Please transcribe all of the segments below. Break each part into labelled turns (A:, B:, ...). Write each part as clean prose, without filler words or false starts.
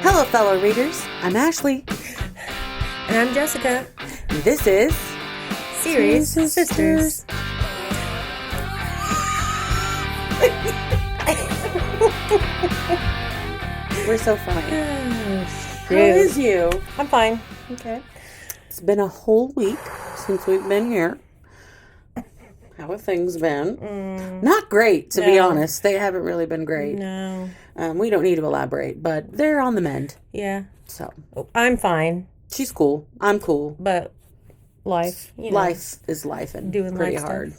A: Hello, fellow readers. I'm Ashley.
B: And I'm Jessica.
A: And this is
B: Series Sisters.
A: We're so funny. How
B: Shoot.
A: is you?
B: I'm fine. Okay.
A: It's been a whole week since we've been here. How have things been? Not great, to be honest. They haven't really been great.
B: No.
A: We don't need to elaborate, but they're on the mend.
B: Yeah.
A: So
B: I'm fine.
A: she's cool. I'm cool.
B: But life.
A: Life is life and
B: doing
A: pretty
B: life
A: hard.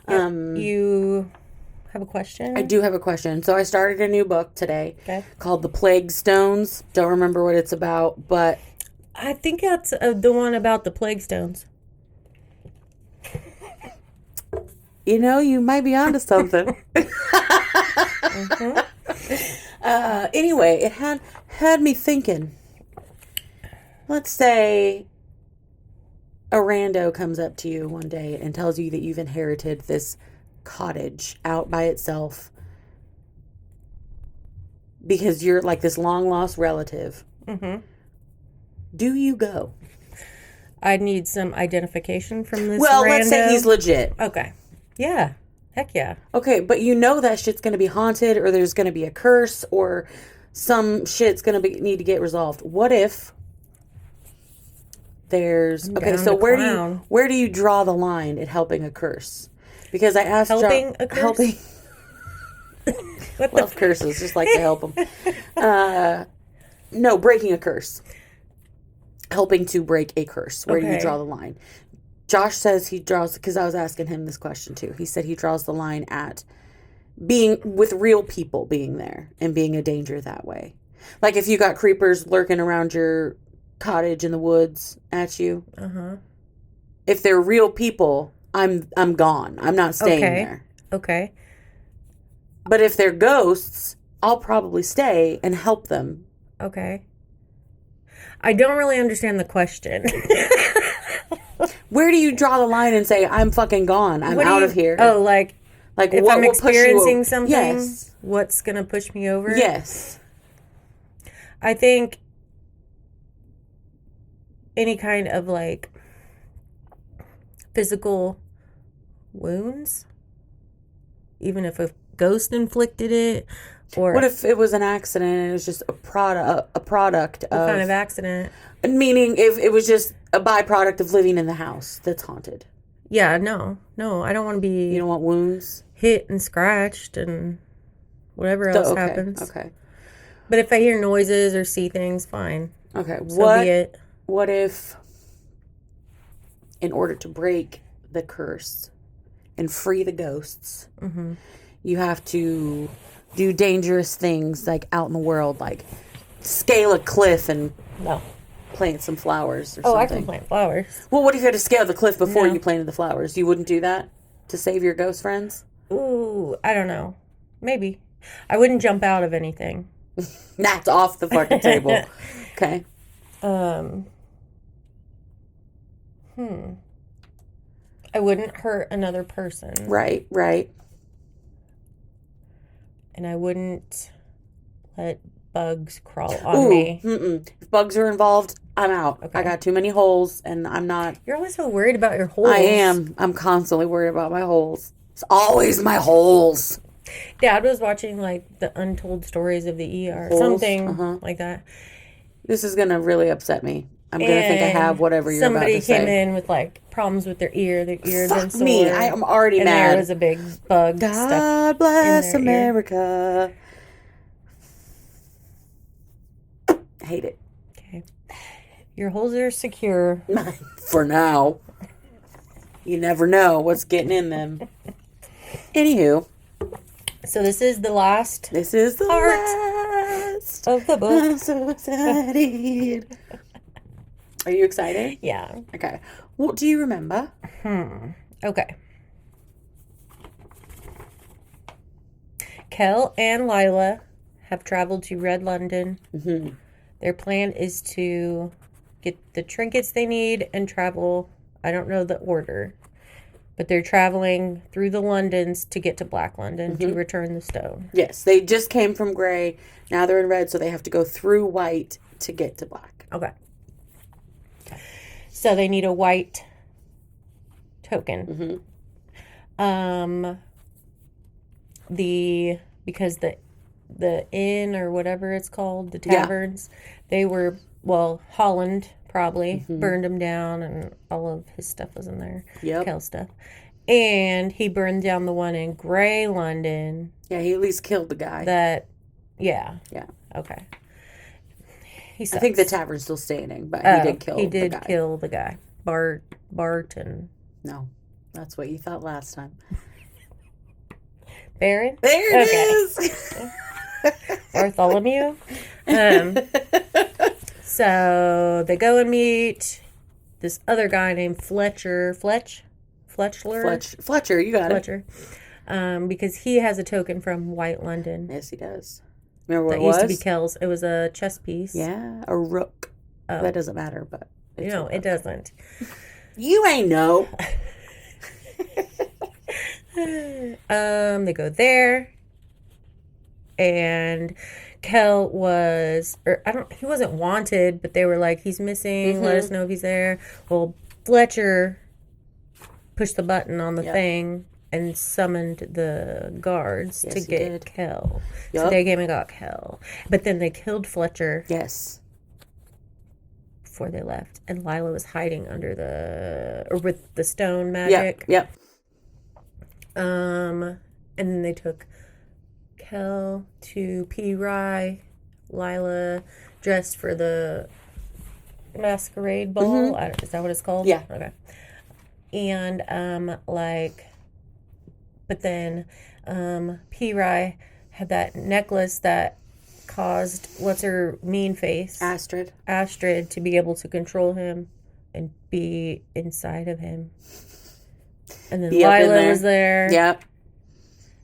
B: Stuff. You have a question?
A: I do have a question. So I started a new book today called The Plague Stones. Don't remember what it's about, but
B: I think that's the one about the plague stones.
A: you know, you might be onto something. Anyway, it had me thinking. Let's say a rando comes up to you one day and tells you that you've inherited this cottage out by itself because you're like this long lost relative. Mm-hmm. Do you go?
B: I need some identification from this
A: Well,
B: rando.
A: let's say he's legit.
B: Okay. Yeah. Heck yeah.
A: Okay, but you know that shit's going to be haunted, or there's going to be a curse, or some shit's going to need to get resolved. What if there's... Okay, so where do you draw the line at helping a curse? Because I asked...
B: Helping a curse?
A: Love curses, just like to help them. No, breaking a curse. Helping to break a curse. Where do you draw the line? Josh says he draws, because I was asking him this question too. He said he draws the line at being with real people being there and being a danger that way. Like if you got creepers lurking around your cottage in the woods at you. Uh-huh. If they're real people, I'm gone. I'm not staying there.
B: Okay.
A: But if they're ghosts, I'll probably stay and help them.
B: Okay. I don't really understand the question.
A: Where do you draw the line and say, I'm fucking gone. I'm out of here.
B: Oh, like if
A: what
B: I'm
A: will push you
B: experiencing something,
A: yes.
B: What's going to push me over?
A: Yes.
B: I think any kind of like physical wounds, even if a ghost inflicted it, or
A: what if it was an accident and it was just a product of...
B: What kind of accident?
A: Meaning if it was just a byproduct of living in the house that's haunted.
B: Yeah, no, I don't want to be...
A: You don't want wounds?
B: Hit and scratched and whatever else happens.
A: Okay.
B: But if I hear noises or see things, fine.
A: Okay.
B: So be it.
A: What if, in order to break the curse and free the ghosts, you have to do dangerous things like out in the world, like scale a cliff and plant some flowers or something?
B: I can plant flowers.
A: Well, what if you had to scale the cliff before you planted the flowers? You wouldn't do that to save your ghost friends?
B: Ooh, I don't know. Maybe. I wouldn't jump out of anything.
A: That's off the fucking table. Okay.
B: I wouldn't hurt another person.
A: Right.
B: And I wouldn't let bugs crawl on me.
A: If bugs are involved, I'm out. Okay. I got too many holes, and I'm not...
B: You're always so worried about your holes.
A: I am. I'm constantly worried about my holes. It's always my holes.
B: Dad was watching, like, the Untold Stories of the ER.
A: Holes?
B: Something like that.
A: This is going to really upset me. I'm going to think I have whatever you're about to say.
B: Somebody came in with, like, problems with their ear. Their ear had been sore.
A: Me. I am already mad.
B: And there was a big bug
A: God bless America. Hate it.
B: Okay. Your holes are secure.
A: For now. You never know what's getting in them. Anywho.
B: So this is the last
A: This is the
B: part
A: last
B: of the book.
A: I'm so excited. Are you excited?
B: Yeah.
A: Okay. What do you remember?
B: Okay. Kell and Lila have traveled to Red London. Mm-hmm. Their plan is to get the trinkets they need and travel. I don't know the order, But they're traveling through the Londons to get to Black London to return the stone.
A: Yes, they just came from gray. Now they're in red, so they have to go through white to get to black.
B: Okay. So they need a white token. Because the inn or whatever it's called, the taverns, they were, Holland probably burned him down, and all of his stuff was in there.
A: Yep.
B: Kell stuff. And he burned down the one in Grey London.
A: Yeah, he at least killed the guy.
B: Yeah.
A: Okay.
B: He sucks.
A: I think the tavern's still standing, but he did kill the guy.
B: He did kill the guy. Barton.
A: No, that's what you thought last time.
B: Baron?
A: There it is!
B: Bartholomew. So they go and meet this other guy named Fletcher. Fletcher,
A: you got it.
B: Because he has a token from White London.
A: Yes, he does. Remember what
B: that
A: it was?
B: Used to be Kell's. It was a chess piece.
A: Yeah, a rook. Oh. That doesn't matter, but
B: it doesn't.
A: You ain't know.
B: They go there, and Kell he wasn't wanted, but they were like, he's missing. Let us know if he's there. Well, Fletcher pushed the button on the thing and summoned the guards to get Kell. Yep. So they came and got Kell. But then they killed Fletcher.
A: Yes.
B: Before they left. And Lila was hiding with the stone magic.
A: Yep.
B: And then they took Kell to Rhy. Lila dressed for the masquerade ball. Is that what it's called?
A: Yeah.
B: Okay. And but then Rhy had that necklace that caused what's her mean face? Astrid to be able to control him and be inside of him. And then Lila was there.
A: Yep.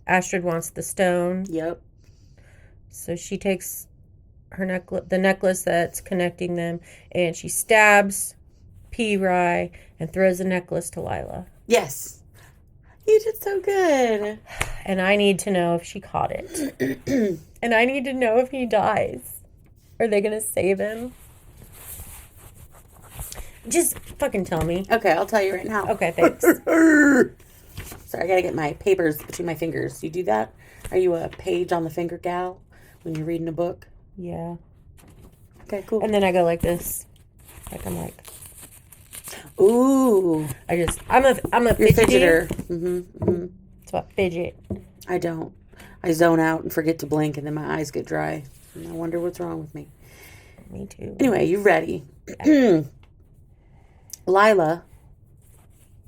B: Astrid wants the stone.
A: Yep.
B: So she takes the necklace that's connecting them, and she stabs Rhy and throws the necklace to Lila.
A: Yes. You did so good.
B: And I need to know if she caught it. And I need to know if he dies. Are they going to save him? Just fucking tell me.
A: Okay, I'll tell you right now.
B: Okay, thanks.
A: Sorry, I gotta get my papers between my fingers. You do that? Are you a page on the finger gal when you're reading a book?
B: Yeah.
A: Okay, cool.
B: And then I go like this. I'm like...
A: Ooh.
B: I'm a
A: fidgeter.
B: That's what fidget.
A: I don't. I zone out and forget to blink, and then my eyes get dry. And I wonder what's wrong with me.
B: Me too.
A: Anyway, you ready? Yeah. Lila.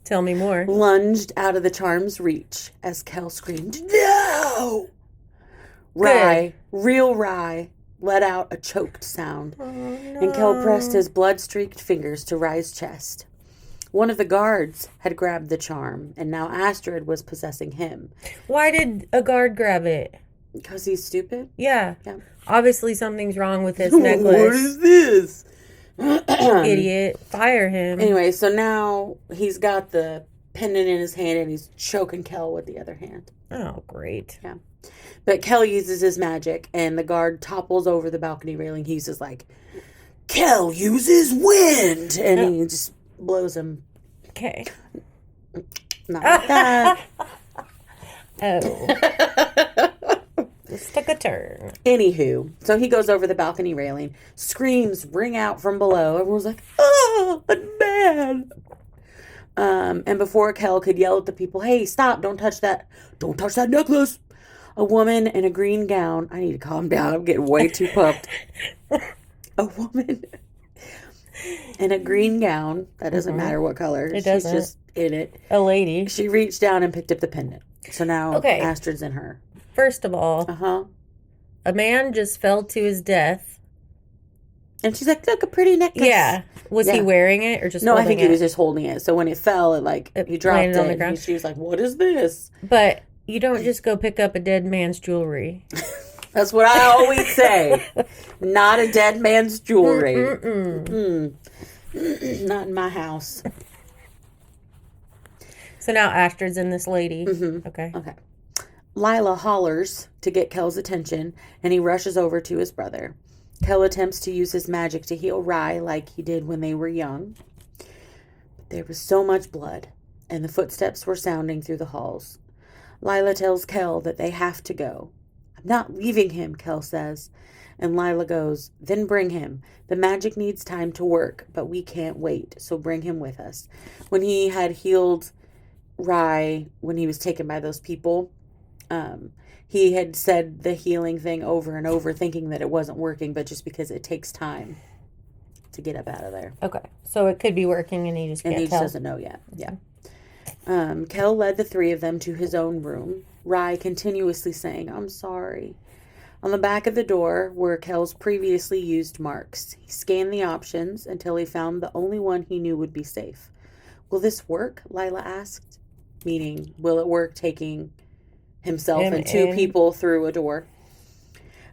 B: Tell me more.
A: Lunged out of the charm's reach as Kell screamed, "No!" Real Rhy, let out a choked sound. Oh, no. And Kell pressed his blood-streaked fingers to Rhy's chest. One of the guards had grabbed the charm, and now Astrid was possessing him.
B: Why did a guard grab it?
A: Because he's stupid?
B: Yeah. Obviously something's wrong with this necklace.
A: What is this?
B: Idiot. Fire him.
A: Anyway, so now he's got the pendant in his hand, and he's choking Kell with the other hand.
B: Oh, great.
A: Yeah. But Kell uses his magic, and the guard topples over the balcony railing. He's just like, "Kell uses wind!" And he just blows him.
B: Okay.
A: Not like that.
B: Oh. This took a turn.
A: Anywho, so he goes over the balcony railing. Screams ring out from below. Everyone's like, "Oh, a man!" And before Kell could yell at the people, "Hey, stop, don't touch that necklace," a woman in a green gown, I need to calm down, I'm getting way too pumped. A woman in a green gown, that doesn't matter what color.
B: It doesn't.
A: She's just in it.
B: A lady.
A: She reached down and picked up the pendant. So now Astrid's in her.
B: First of all, a man just fell to his death.
A: And she's like, "Look, a pretty necklace."
B: Yeah. Was he wearing it or just
A: No,
B: holding it?
A: I think he was just holding it. So when it fell, he dropped it.
B: On the ground.
A: And she was like, "What is this?"
B: But you don't just go pick up a dead man's jewelry.
A: That's what I always say. Not a dead man's jewelry. Not in my house.
B: So now Astrid's in this lady.
A: Mm-hmm.
B: Okay.
A: Okay. Lila hollers to get Kell's attention, and he rushes over to his brother. Kell attempts to use his magic to heal Rhy like he did when they were young. But there was so much blood, and the footsteps were sounding through the halls. Lila tells Kell that they have to go. I'm not leaving him, Kell says. And Lila goes, then bring him. The magic needs time to work, but we can't wait, so bring him with us. When he had healed Rhy, when he was taken by those people, he had said the healing thing over and over, thinking that it wasn't working, but just because it takes time to get up out of there.
B: Okay. So it could be working and he just can't
A: And he just
B: tell.
A: doesn't know yet. Yeah. Kell led the three of them to his own room, Rhy continuously saying, I'm sorry. On the back of the door were Kell's previously used marks. He scanned the options until he found the only one he knew would be safe. Will this work? Lila asked. Meaning, will it work taking himself and two people through a door?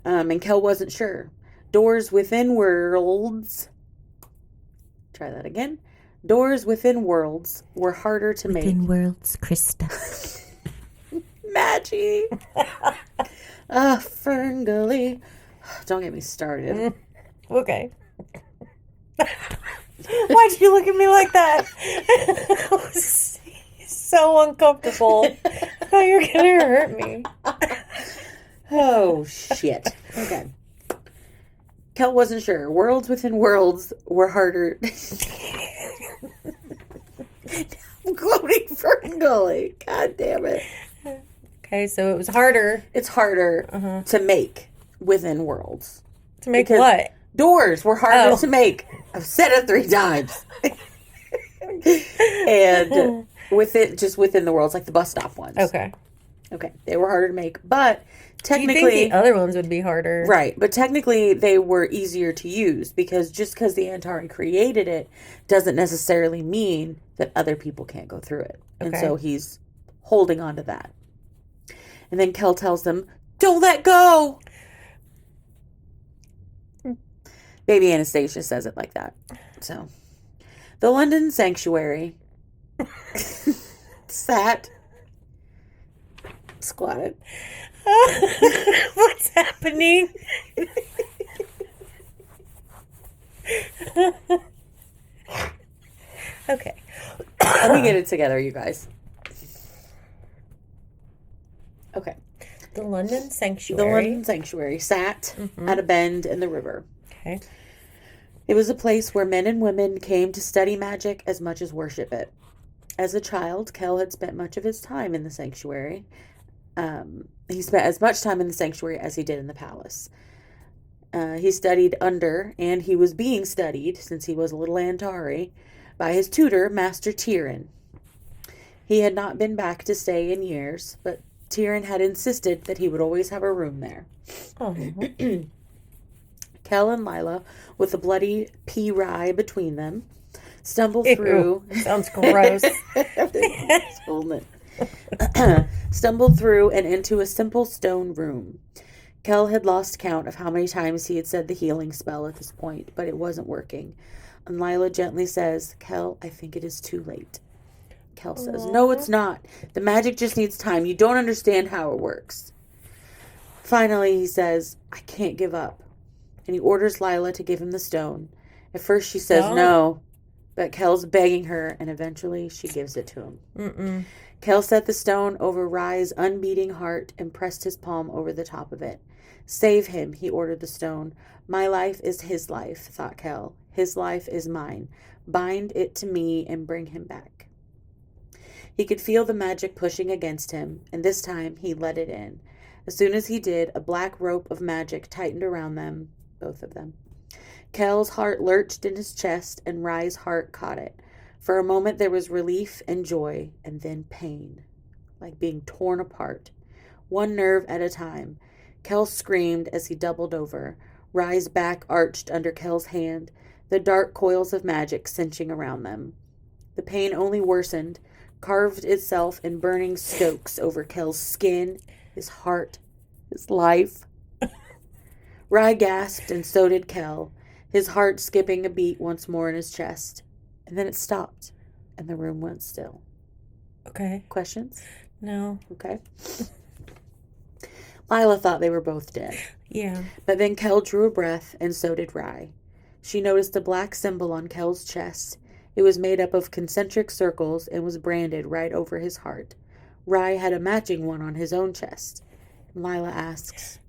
A: And Kell wasn't sure. Doors within worlds. Try that again. Doors within worlds were harder to make.
B: Within worlds, Krista.
A: Maggie. Ferngully. Don't get me started.
B: Okay. Why'd you look at me like that? I was so uncomfortable. I thought you were going to hurt me.
A: Oh, shit. Okay. Kell wasn't sure. Worlds within worlds were harder. I'm quoting Ferngully. God damn it.
B: Okay, so it was harder.
A: It's harder to make within worlds.
B: To make what?
A: Doors were harder to make. I've said it 3 times. And within the worlds, like the bus stop ones.
B: Okay.
A: They were harder to make, but technically,
B: you think the other ones would be harder,
A: right? But technically, they were easier to use because just because the Antari created it doesn't necessarily mean that other people can't go through it, and so he's holding on to that. And then Kell tells them, "Don't let go." Baby Anastasia says it like that. So, the London sanctuary sat squatted.
B: What's happening? Okay.
A: Let me get it together, you guys. Okay.
B: The London sanctuary.
A: The London sanctuary sat at a bend in the river.
B: Okay.
A: It was a place where men and women came to study magic as much as worship it. As a child, Kell had spent much of his time in the sanctuary. He spent as much time in the sanctuary as he did in the palace. He studied under, and he was being studied, since he was a little Antari, by his tutor, Master Tyrion. He had not been back to stay in years, but Tyrion had insisted that he would always have a room there.
B: Oh.
A: Kell and Lila, with a bloody Rhy between them, stumbled through.
B: Sounds gross.
A: Stumbled through and into a simple stone room. Kell had lost count of how many times he had said the healing spell at this point, but it wasn't working. And Lila gently says, "Kell, I think it is too late." Kell says, "No, it's not. The magic just needs time. You don't understand how it works." Finally, he says, "I can't give up." And he orders Lila to give him the stone. At first, she says no, but Kell's begging her, and eventually she gives it to him. Kell set the stone over Rhy's unbeating heart and pressed his palm over the top of it. "Save him," he ordered the stone. "My life is his life," thought Kell. "His life is mine. Bind it to me and bring him back." He could feel the magic pushing against him, and this time he let it in. As soon as he did, a black rope of magic tightened around them, both of them. Kell's heart lurched in his chest, and Rhy's heart caught it. For a moment there was relief and joy, and then pain, like being torn apart. One nerve at a time. Kell screamed as he doubled over. Rhy's back arched under Kell's hand, the dark coils of magic cinching around them. The pain only worsened, carved itself in burning stokes over Kell's skin, his heart, his life. Rhy gasped, and so did Kell, his heart skipping a beat once more in his chest. And then it stopped, and the room went still.
B: Okay.
A: Questions?
B: No.
A: Okay. Lila thought they were both dead.
B: Yeah.
A: But then Kell drew a breath, and so did Rhy. She noticed a black symbol on Kell's chest. It was made up of concentric circles and was branded right over his heart. Rhy had a matching one on his own chest. Lila asks,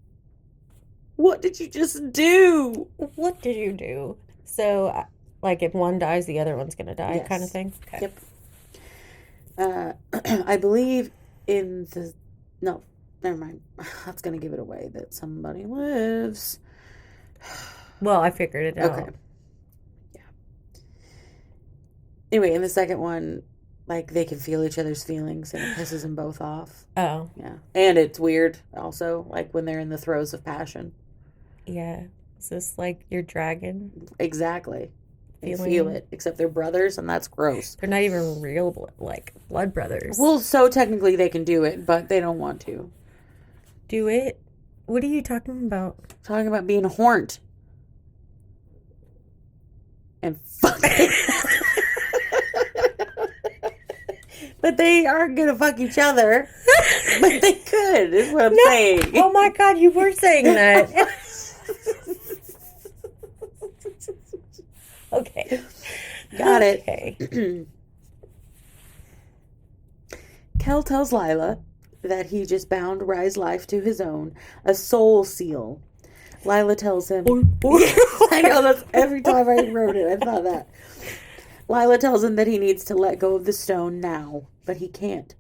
A: "What did you just do?"
B: What did you do? So, like, if one dies, the other one's going to die,
A: Yes.
B: kind of thing? Okay.
A: Yep. I believe in the... No, never mind. That's going to give it away that somebody lives.
B: Well, I figured it out.
A: Okay. Yeah. Anyway, in the second one, like, they can feel each other's feelings, and it pisses them both off.
B: Oh.
A: Yeah. And it's weird, also, like, when they're in the throes of passion.
B: Yeah. Is this like your dragon?
A: Exactly. They
B: Feeling.
A: feel it, except they're brothers, and that's gross.
B: They're not even real, blood brothers.
A: Well, so technically they can do it, but they don't want to.
B: Do it? What are you talking about?
A: Talking about being horned. And fucking. But they aren't gonna fuck each other. But they could, is what I'm saying.
B: Oh my god, you were saying that. Okay.
A: Got it.
B: Okay.
A: Kell tells Lila that he just bound Rhy's life to his own, a soul seal. Lila tells him... I know, that's every time I wrote it, I thought that. Lila tells him that he needs to let go of the stone now, but he can't.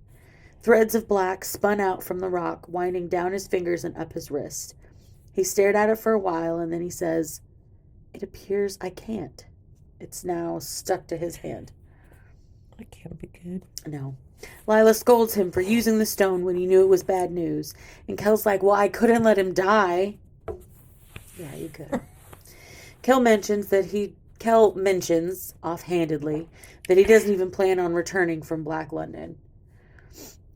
A: Threads of black spun out from the rock, winding down his fingers and up his wrist. He stared at it for a while, and then he says, "It appears I can't." It's now stuck to his hand.
B: That can't be good.
A: No. Lila scolds him for using the stone when he knew it was bad news. And Kell's like, "Well, I couldn't let him die." Yeah, you could. Kell mentions offhandedly that he doesn't even plan on returning from Black London.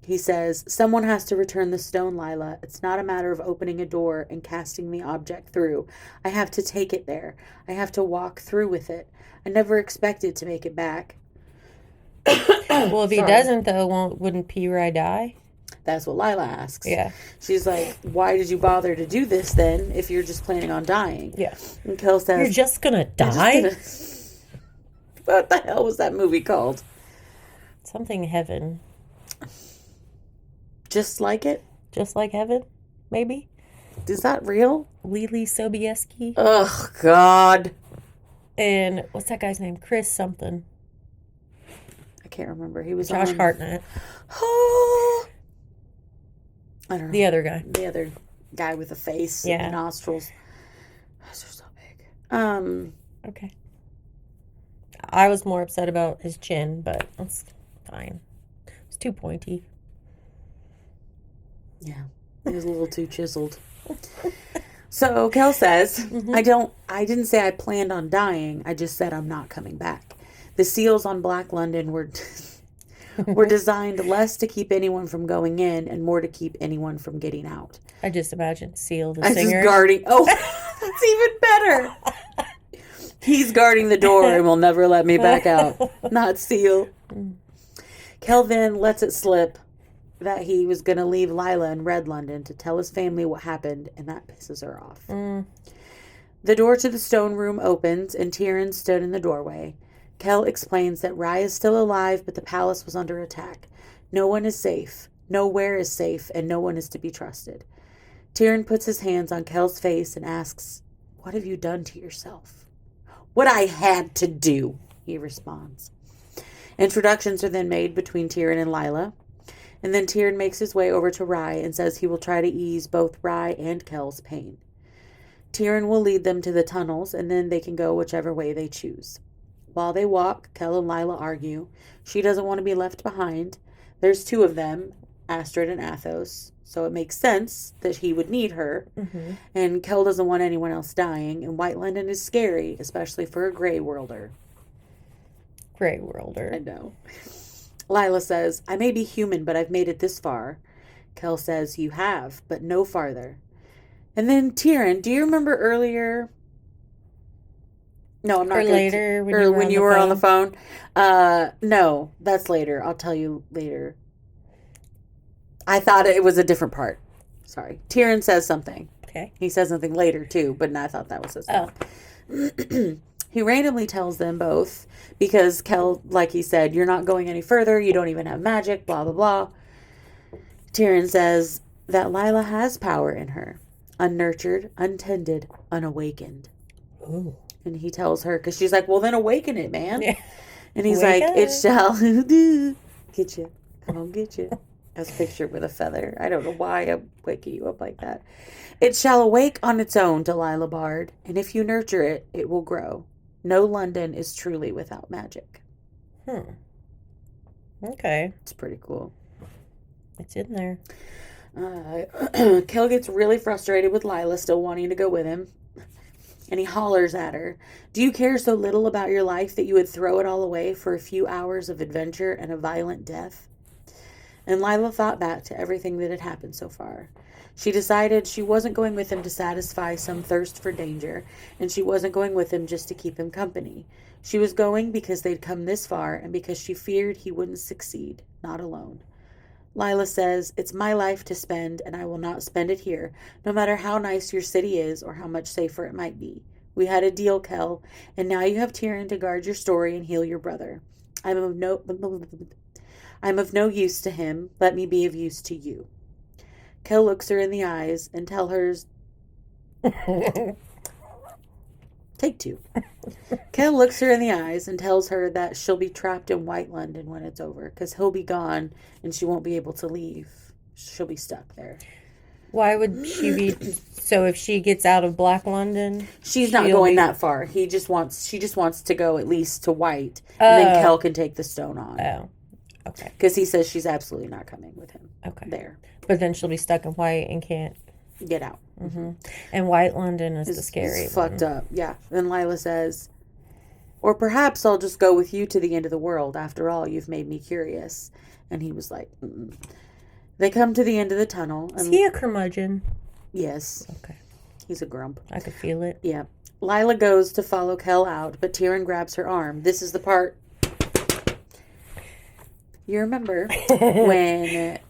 A: He says, "Someone has to return the stone, Lila. It's not a matter of opening a door and casting the object through. I have to take it there. I have to walk through with it. I never expected to make it back."
B: Well, if he doesn't, though, wouldn't P. Rhy die?
A: That's what Lila asks.
B: Yeah.
A: She's like, "Why did you bother to do this then if you're just planning on dying?"
B: Yeah.
A: And Kell says,
B: "You're just gonna die?"
A: What the hell was that movie called?
B: Something heaven.
A: Just Like It?
B: Just like heaven, maybe?
A: Is that real?
B: Lily Sobieski.
A: Oh, God.
B: And what's that guy's name? Chris something.
A: I can't remember. He was
B: Josh Hartnett.
A: I don't know.
B: The other guy.
A: The other guy with the face
B: Yeah.
A: and the nostrils. Those are so big.
B: Okay. I was more upset about his chin, but that's fine. It's too pointy.
A: Yeah. He was a little too chiseled. So Kell says, I didn't say I planned on dying. I just said I'm not coming back. The seals on Black London were designed less to keep anyone from going in and more to keep anyone from getting out.
B: I just imagine Seal, the
A: I
B: singer.
A: just guarding. Oh, that's even better. He's guarding the door and will never let me back out. Not Seal. Kell then lets it slip that he was going to leave Lila in Red London to tell his family what happened, and that pisses her off. The door to the stone room opens, and Tyrion stood in the doorway. Kell explains that Rhy is still alive, but the palace was under attack. No one is safe. Nowhere is safe, and no one is to be trusted. Tyrion puts his hands on Kell's face and asks, "What have you done to yourself?" "What I had to do," he responds. Introductions are then made between Tyrion and Lila. And then Tyrion makes his way over to Rhy and says he will try to ease both Rhy and Kell's pain. Tyrion will lead them to the tunnels, and then they can go whichever way they choose. While they walk, Kell and Lila argue. She doesn't want to be left behind. There's two of them, Astrid and Athos, so it makes sense that he would need her. And Kell doesn't want anyone else dying, and White London is scary, especially for a Grey Worlder.
B: Grey Worlder.
A: I know. Lila says, "I may be human, but I've made it this far." Kell says, "You have, but no farther." And then Tyrion, do you remember earlier No, I'm not
B: Or
A: gonna
B: later
A: when you were on the phone. No, that's later. I'll tell you later. I thought it was a different part. Sorry. Tyrion says something.
B: Okay.
A: He says something later too, but I thought that was his thing. Oh. He randomly tells them both because Kell, like he said, you're not going any further. You don't even have magic, blah, blah, blah. Tyrion says that Lila has power in her. Unnurtured, untended, unawakened. Ooh. And he tells her, because she's like, well, then awaken it, man. Yeah. And he's Wake like, up. It shall get you. Come on, get you. As pictured with a feather. I don't know why I'm waking you up like that. It shall awake on its own, Delilah Bard, and if you nurture it, it will grow. No London is truly without magic.
B: Okay.
A: It's pretty cool.
B: It's in there.
A: Kell gets really frustrated with Lila still wanting to go with him. And he hollers at her. Do you care so little about your life that you would throw it all away for a few hours of adventure and a violent death? And Lila thought back to everything that had happened so far. She decided she wasn't going with him to satisfy some thirst for danger, and she wasn't going with him just to keep him company. She was going because they'd come this far and because she feared he wouldn't succeed, not alone. Lila says, it's my life to spend, and I will not spend it here, no matter how nice your city is or how much safer it might be. We had a deal, Kell, and now you have Tyrion to guard your story and heal your brother. I'm of no use to him. Let me be of use to you. Kell looks her in the eyes and tells her... Take two. Kell looks her in the eyes and tells her that she'll be trapped in White London when it's over, because he'll be gone and she won't be able to leave. She'll be stuck there.
B: Why would she be... So if she gets out of Black London...
A: She's not going that far. She just wants to go at least to White, and then Kell can take the stone on.
B: Oh. Okay.
A: Because he says she's absolutely not coming with him.
B: Okay.
A: There.
B: But then she'll be stuck in White and can't
A: get out.
B: Mm-hmm. And White London is the scary one.
A: Fucked up. Yeah. Then Lila says, or perhaps I'll just go with you to the end of the world. After all, you've made me curious. And he was like, mm-mm. They come to the end of the tunnel.
B: Is he a curmudgeon?
A: Yes.
B: Okay.
A: He's a grump.
B: I could feel it.
A: Yeah. Lila goes to follow Kell out, but Tyrion grabs her arm. This is the part... You remember when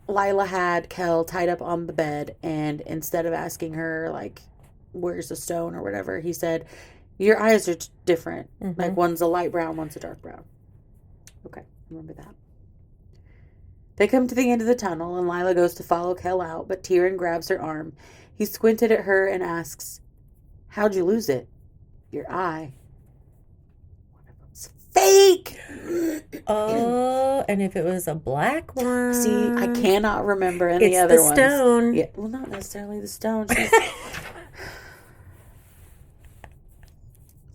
A: Lila had Kell tied up on the bed, and instead of asking her, like, where's the stone or whatever, he said, your eyes are different. Mm-hmm. Like, one's a light brown, one's a dark brown. Okay, remember that. They come to the end of the tunnel, and Lila goes to follow Kell out, but Tyrion grabs her arm. He squinted at her and asks, how'd you lose it? Your eye. Fake.
B: Oh, and if it was a black one,
A: see, I cannot remember any other ones. It's the stone. Yeah, well, not necessarily the stone.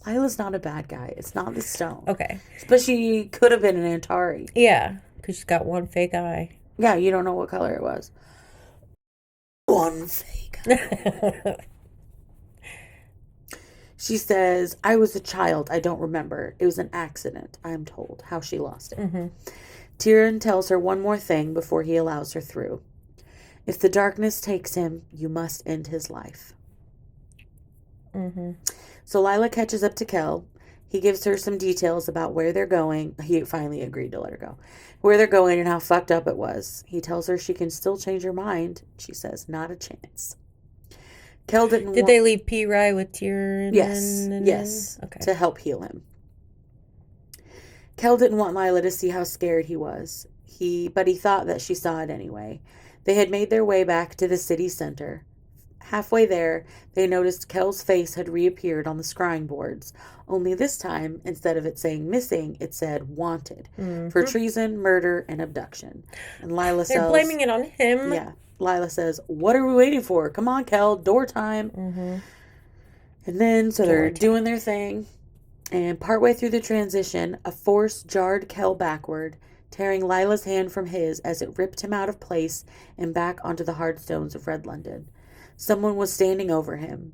A: Lila's not a bad guy. It's not the stone.
B: Okay,
A: but she could have been an Antari.
B: Yeah, because she's got one fake eye.
A: Yeah, you don't know what color it was. One fake eye. She says, I was a child. I don't remember. It was an accident, I'm told, how she lost it. Mm-hmm. Tyrion tells her one more thing before he allows her through. If the darkness takes him, you must end his life. Mm-hmm. So Lila catches up to Kell. He gives her some details about where they're going. He finally agreed to let her go. Where they're going and how fucked up it was. He tells her she can still change her mind. She says, not a chance. Kell didn't
B: Did they leave P. Rhy with Tyrion?
A: Yes. Okay. To help heal him. Kell didn't want Lila to see how scared he was. But he thought that she saw it anyway. They had made their way back to the city center. Halfway there, they noticed Kell's face had reappeared on the scrying boards. Only this time, instead of it saying missing, it said wanted for treason, murder, and abduction. And Lila says...
B: They're blaming it on him.
A: Yeah. Lila says, what are we waiting for? Come on, Kell, door time. Mm-hmm. And then, so they're doing their thing. And partway through the transition, a force jarred Kell backward, tearing Lila's hand from his as it ripped him out of place and back onto the hard stones of Red London. Someone was standing over him.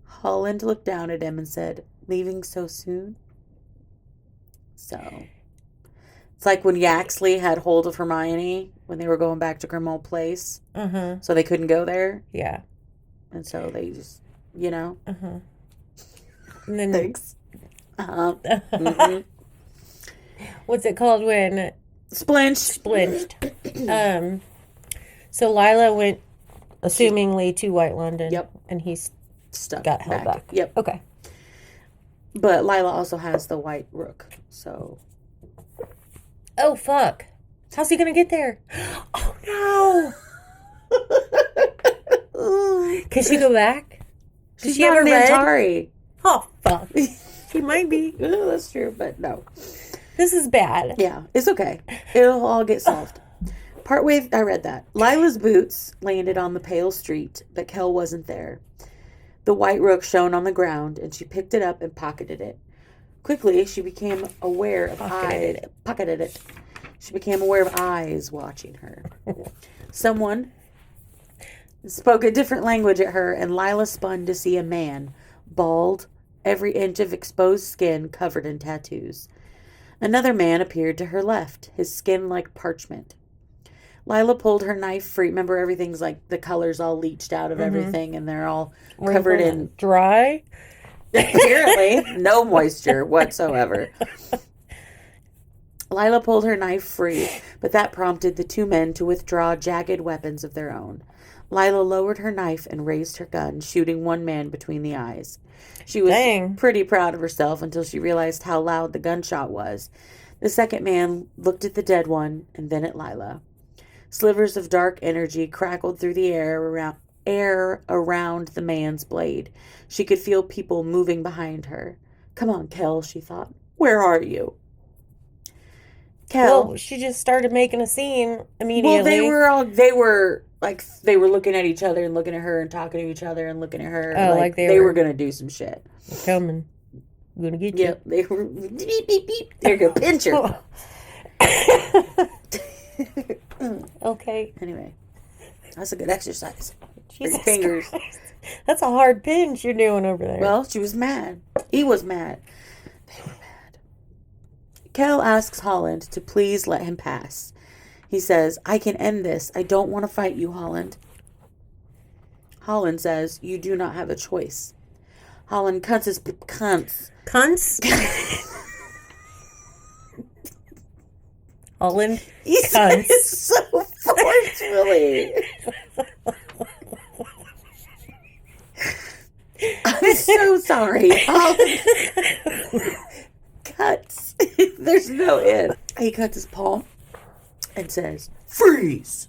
A: Holland looked down at him and said, leaving so soon? So... It's like when Yaxley had hold of Hermione when they were going back to Grimmauld Place. Uh-huh. So they couldn't go there.
B: Yeah.
A: And so they just, you know.
B: Uh-huh. And then
A: Thanks. Mm-hmm.
B: What's it called when
A: Splinched.
B: So Lila went, assumingly, to White London.
A: Yep.
B: And he's
A: Stuck
B: got held back.
A: Yep.
B: Okay.
A: But Lila also has the white rook, so.
B: Oh, fuck. How's he gonna get there? Oh, no. Can she go back? Does
A: She's
B: she have
A: not
B: a
A: an
B: red?
A: Antari.
B: Oh, fuck. She might be.
A: Oh, that's true, but no.
B: This is bad.
A: Yeah, it's okay. It'll all get solved. Partway, I read that. Lila's boots landed on the pale street, but Kell wasn't there. The white rook shone on the ground, and she picked it up and pocketed it. Quickly, she became aware of Pocketed it. She became aware of eyes watching her. Someone spoke a different language at her, and Lila spun to see a man, bald, every inch of exposed skin covered in tattoos. Another man appeared to her left, his skin like parchment. Lila pulled her knife free. Remember, everything's like the colors all leached out of everything, and they're all covered in
B: dry.
A: Apparently, no moisture whatsoever. Lila pulled her knife free, but that prompted the two men to withdraw jagged weapons of their own. Lila lowered her knife and raised her gun, shooting one man between the eyes. She was pretty proud of herself until she realized how loud the gunshot was. The second man looked at the dead one and then at Lila. Slivers of dark energy crackled through the air around the man's blade. She could feel people moving behind her. Come on, Kell, she thought. Where are you? Kell.
B: Well, she just started making a scene immediately.
A: Well, they were looking at each other and looking at her and talking to each other and looking at her.
B: Oh, like they were
A: going to do some shit.
B: Coming. I'm going to get you.
A: Yep. They were beep, beep, beep. They're going to pinch her.
B: Okay.
A: Anyway, that's a good exercise.
B: Jesus
A: Fingers.
B: Christ. That's a hard pinch you're doing over there.
A: Well, she was mad. He was mad. They were mad. Kell asks Holland to please let him pass. He says, I can end this. I don't want to fight you, Holland. Holland says, you do not have a choice. Holland cuts his cunts.
B: Cunts? Holland
A: He's
B: cunts.
A: so forcefully. I'm so sorry. Holland cuts. There's no end. He cuts his palm and says, freeze.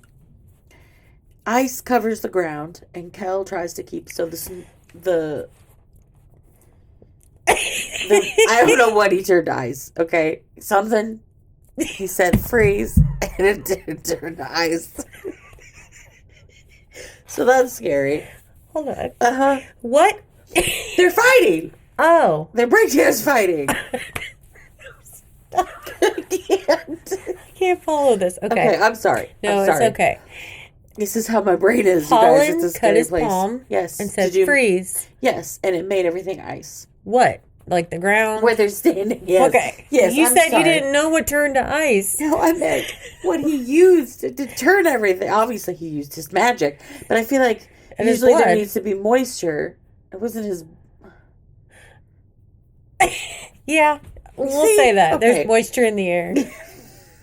A: Ice covers the ground, and Kell tries to keep, the I don't know what he turned to ice, okay? Something. He said freeze, and it didn't turn to ice. So that's scary.
B: Hold on.
A: Uh-huh.
B: What?
A: They're fighting.
B: Oh.
A: They're breakdancers fighting.
B: I can't follow this. Okay.
A: I'm sorry.
B: No,
A: I'm sorry.
B: it's okay.
A: This is how my brain is, you
B: Holland
A: guys. It's a
B: cut
A: scary
B: his
A: place.
B: palm
A: Yes.
B: and said freeze.
A: Yes, and it made everything ice.
B: What? Like the ground?
A: Where they're standing. Yes.
B: Okay.
A: Yes.
B: You said
A: sorry.
B: you didn't know what turned to ice.
A: No, I meant what he used to turn everything. Obviously, he used his magic, but I feel like
B: And his
A: usually there
B: blood.
A: needs to be moisture. It wasn't his.
B: Yeah, we'll
A: See?
B: say that.
A: Okay.
B: There's moisture in the air.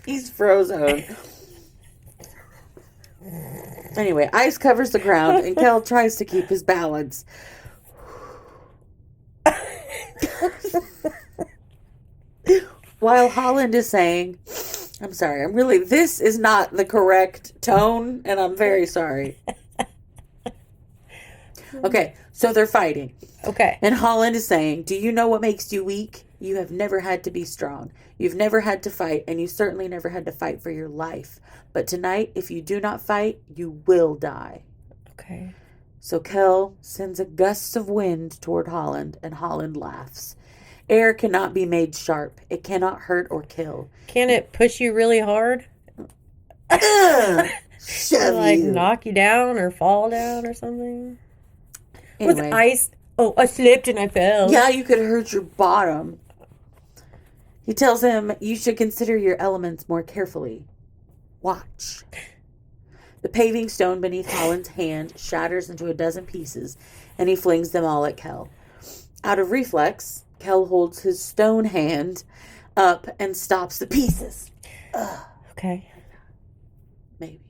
A: He's frozen. Anyway, ice covers the ground, and Kell tries to keep his balance. While Holland is saying, I'm sorry, this is not the correct tone, and I'm very sorry. Okay, so they're fighting.
B: Okay.
A: And Holland is saying, do you know what makes you weak? You have never had to be strong. You've never had to fight, and you certainly never had to fight for your life. But tonight, if you do not fight, you will die.
B: Okay.
A: So Kell sends a gust of wind toward Holland, and Holland laughs. Air cannot be made sharp. It cannot hurt or kill.
B: Can it push you really hard?
A: Shove
B: Like
A: you.
B: knock you down or fall down or something?
A: Anyway.
B: With ice. Oh, I slipped and I fell.
A: Yeah, you could hurt your bottom. He tells him, you should consider your elements more carefully. Watch. The paving stone beneath Holland's hand shatters into a dozen pieces, and he flings them all at Kell. Out of reflex, Kell holds his stone hand up and stops the pieces. Ugh.
B: Okay.
A: Maybe.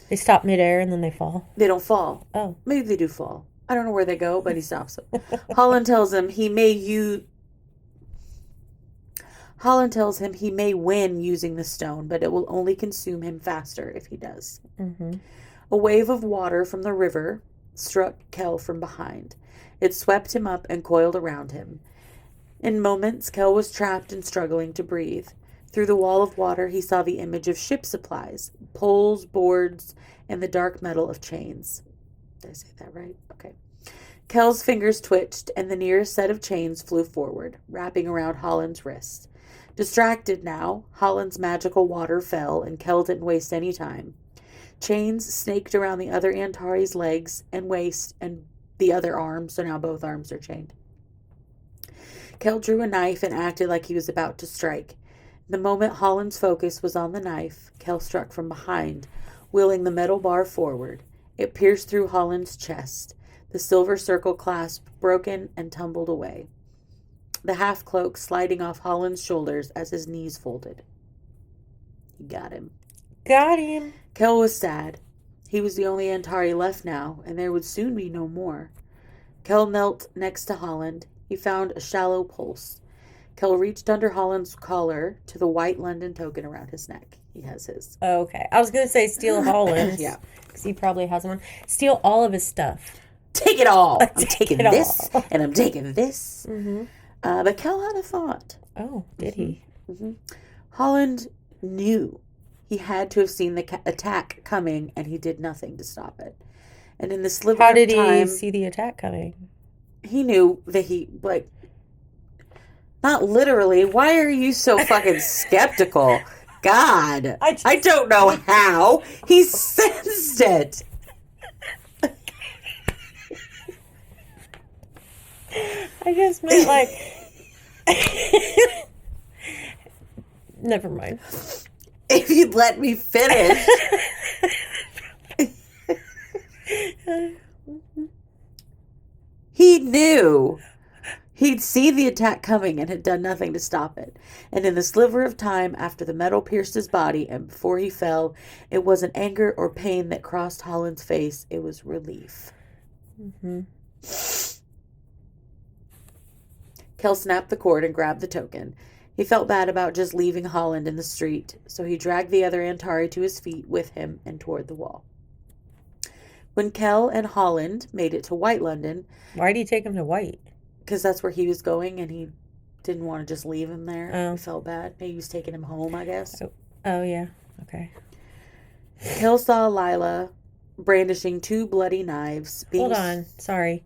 B: They stop midair and then they fall.
A: They don't fall.
B: Oh.
A: Maybe they do fall. I don't know where they go, but he stops them. Holland tells him he may win using the stone, but it will only consume him faster if he does.
B: Mm-hmm.
A: A wave of water from the river struck Kell from behind. It swept him up and coiled around him. In moments, Kell was trapped and struggling to breathe. Through the wall of water, he saw the image of ship supplies, poles, boards, and the dark metal of chains. Did I say that right? Okay. Kell's fingers twitched, and the nearest set of chains flew forward, wrapping around Holland's wrist. Distracted now, Holland's magical water fell, and Kell didn't waste any time. Chains snaked around the other Antari's legs and waist and the other arm, so now both arms are chained. Kell drew a knife and acted like he was about to strike. The moment Holland's focus was on the knife, Kell struck from behind, wheeling the metal bar forward. It pierced through Holland's chest. The silver circle clasp broken and tumbled away. The half-cloak sliding off Holland's shoulders as his knees folded. He got him.
B: Got him.
A: Kell was sad. He was the only Antari left now, and there would soon be no more. Kell knelt next to Holland. He found a shallow pulse. Kell reached under Holland's collar to the white London token around his neck. He has his.
B: Okay. I was going to say steal Holland's.
A: Yeah.
B: Because he probably has one. Steal all of his stuff.
A: Take it all. I'm taking this, and I'm taking this.
B: Mm-hmm.
A: But Kell had a thought.
B: Oh, did he?
A: Mm-hmm. Holland knew he had to have seen the attack coming, and he did nothing to stop it. And in the sliver
B: How
A: of
B: did
A: time,
B: he see the attack coming?
A: he knew that not literally. Why are you so fucking skeptical? God, I don't know how. He sensed it.
B: I just meant like... Never mind.
A: If you'd let me finish. He knew. He'd seen the attack coming and had done nothing to stop it. And in the sliver of time after the metal pierced his body and before he fell, it wasn't anger or pain that crossed Holland's face. It was relief.
B: Mm-hmm.
A: Kell snapped the cord and grabbed the token. He felt bad about just leaving Holland in the street, so he dragged the other Antari to his feet with him and toward the wall. When Kell and Holland made it to White London...
B: Why did he take him to White?
A: Because that's where he was going, and he didn't want to just leave him there.
B: Oh.
A: He felt bad. Maybe he was taking him home, I guess.
B: Oh yeah. Okay.
A: Kell saw Lila brandishing 2 bloody knives.
B: Hold on. Sorry.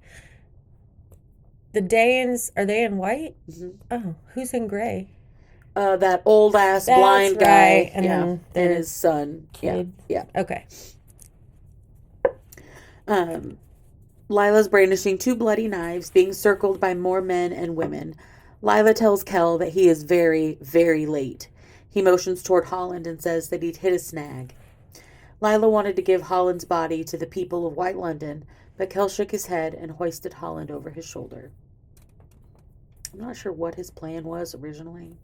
B: The Dayans, are they in white?
A: Mm-hmm.
B: Oh, who's in gray?
A: That old-ass
B: That's
A: blind guy.
B: right. And
A: yeah.
B: then
A: And his son.
B: Kid.
A: Yeah.
B: Okay.
A: Lila's brandishing 2 bloody knives, being circled by more men and women. Lila tells Kell that he is very, very late. He motions toward Holland and says that he'd hit a snag. Lila wanted to give Holland's body to the people of White London, but Kell shook his head and hoisted Holland over his shoulder. I'm not sure what his plan was originally.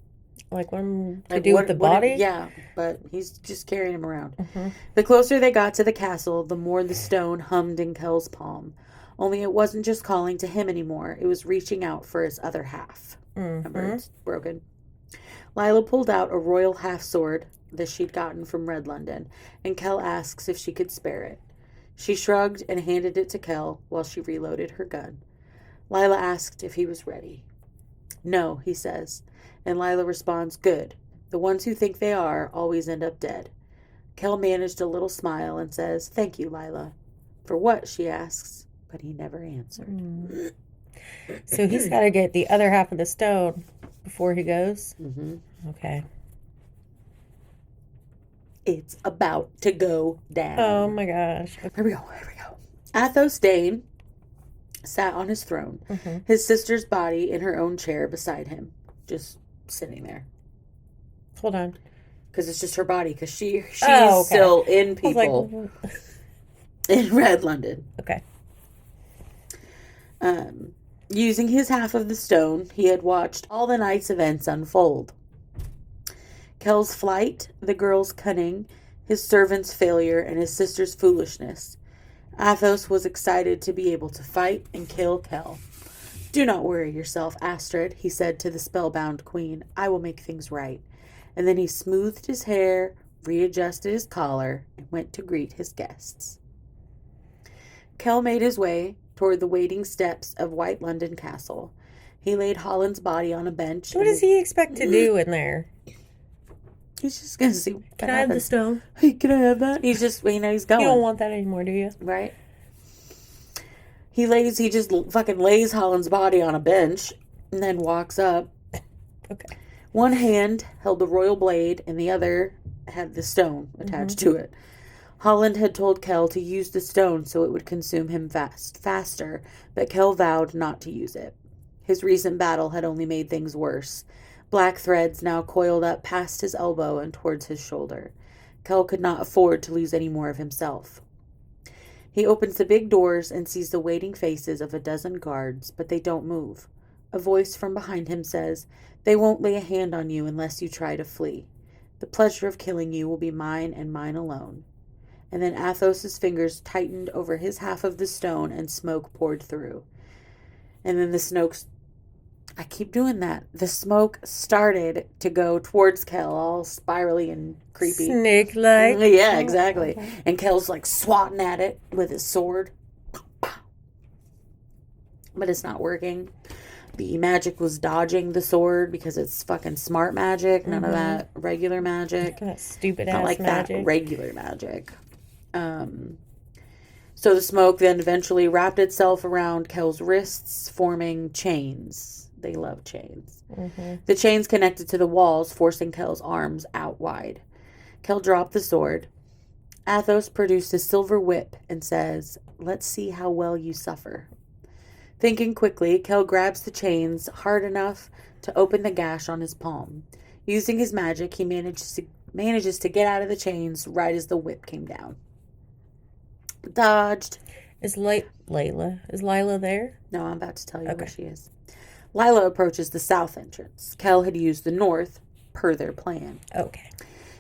B: Like one to do with the body?
A: Yeah, but he's just carrying him around.
B: Mm-hmm.
A: The closer they got to the castle, the more the stone hummed in Kell's palm. Only it wasn't just calling to him anymore. It was reaching out for his other half.
B: Mm-hmm.
A: Remember, it's broken. Lila pulled out a royal half-sword that she'd gotten from Red London, and Kell asks if she could spare it. She shrugged and handed it to Kell while she reloaded her gun. Lila asked if he was ready. No, he says, and Lila responds, good. The ones who think they are always end up dead. Kell managed a little smile and says, thank you, Lila. For what, she asks, but he never answered.
B: Mm. So he's got to get the other half of the stone before he goes?
A: Mm-hmm.
B: Okay.
A: It's about to go down.
B: Oh my gosh.
A: Here we go. Athos Dane sat on his throne,
B: Mm-hmm.
A: his sister's body in her own chair beside him, just sitting there.
B: Hold on.
A: Because it's just her body, because she's
B: okay.
A: still in people
B: Like,
A: in Red London.
B: okay.
A: Using his half of the stone, he had watched all the night's events unfold. Kell's flight, the girl's cunning, his servant's failure, and his sister's foolishness. Athos was excited to be able to fight and kill Kell. "Do not worry yourself, Astrid," he said to the spellbound queen. "I will make things right." And then he smoothed his hair, readjusted his collar, and went to greet his guests. Kell made his way toward the waiting steps of White London Castle. He laid Holland's body on a bench.
B: What does he expect to do in there?
A: He's just going to see what
B: Can I have the stone?
A: Hey, can I have that? He's just, he's going.
B: You don't want that anymore, do you?
A: Right? He just fucking lays Holland's body on a bench and then walks up.
B: Okay.
A: One hand held the royal blade and the other had the stone attached to it. Holland had told Kell to use the stone so it would consume him faster, but Kell vowed not to use it. His recent battle had only made things worse. Black threads now coiled up past his elbow and towards his shoulder. Kell could not afford to lose any more of himself. He opens the big doors and sees the waiting faces of a dozen guards, but they don't move. A voice from behind him says, "They won't lay a hand on you unless you try to flee. The pleasure of killing you will be mine and mine alone." And then Athos's fingers tightened over his half of the stone and smoke poured through. And then I keep doing that. The smoke started to go towards Kell, all spirally and creepy.
B: Snake-like.
A: Yeah, exactly. And Kell's like swatting at it with his sword. But it's not working. The magic was dodging the sword because it's fucking smart magic. None of that regular magic.
B: That stupid
A: Not
B: ass
A: like
B: magic.
A: that regular magic. So the smoke then eventually wrapped itself around Kell's wrists, forming chains. They love chains. The chains connected to the walls, forcing Kell's arms out wide. Kell dropped the sword. Athos produced a silver whip and says, "Let's see how well you suffer." Thinking quickly, Kell grabs the chains hard enough to open the gash on his palm. Using his magic, he manages to get out of the chains right as the whip came down. Dodged.
B: Is Lila there?
A: No, I'm about to tell you where she is. Lila approaches the south entrance. Kell had used the north, per their plan.
B: Okay.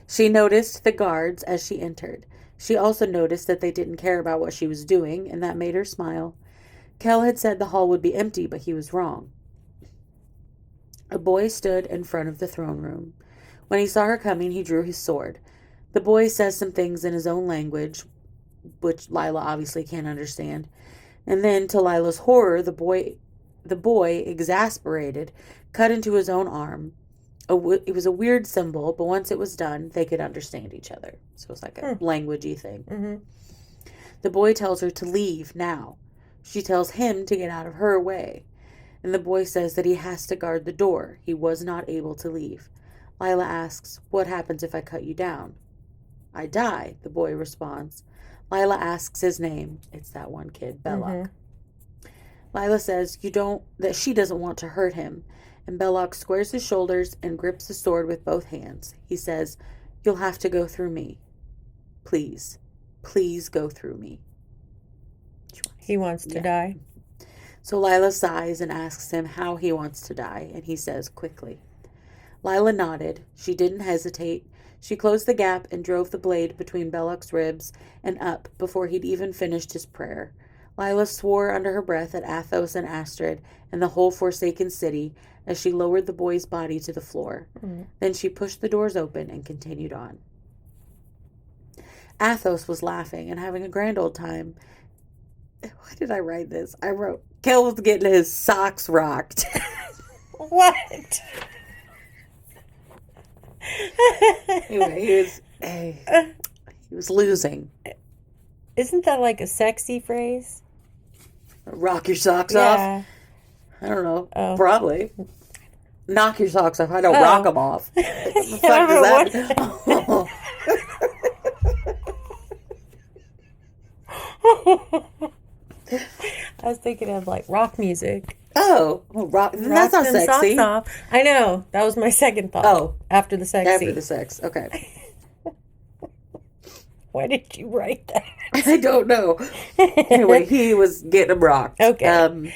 A: She noticed the guards as she entered. She also noticed that they didn't care about what she was doing, and that made her smile. Kell had said the hall would be empty, but he was wrong. A boy stood in front of the throne room. When he saw her coming, he drew his sword. The boy says some things in his own language, which Lila obviously can't understand. And then, to Lila's horror, the boy, exasperated, cut into his own arm. It was a weird symbol, but once it was done, they could understand each other. So it was like a languagey thing. The boy tells her to leave now. She tells him to get out of her way. And the boy says that he has to guard the door. He was not able to leave. Lila asks, "What happens if I cut you down?" "I die," the boy responds. Lila asks his name. It's that one kid, Belloc. Lila says that she doesn't want to hurt him, and Belloc squares his shoulders and grips the sword with both hands. He says, "You'll have to go through me. Please, please go through me."
B: He wants to die.
A: So Lila sighs and asks him how he wants to die, and he says quickly. Lila nodded. She didn't hesitate. She closed the gap and drove the blade between Belloc's ribs and up before he'd even finished his prayer. Lila swore under her breath at Athos and Astrid and the whole forsaken city as she lowered the boy's body to the floor. Then she pushed the doors open and continued on. Athos was laughing and having a grand old time. Why did I write this? I wrote, Kell was getting his socks rocked.
B: What?
A: Anyway, he was losing.
B: Isn't that like a sexy phrase?
A: Rock your socks off? I don't know. Oh. Probably. Knock your socks off. I don't rock them off. What the fuck does that
B: mean? I was thinking of like rock music.
A: Oh, well, rock. That's not sexy.
B: Socks off. I know. That was my second thought.
A: Oh.
B: After the sexy.
A: After the sex. Okay.
B: Why did you write that?
A: I don't know. Anyway, he was getting them rocked.
B: Okay.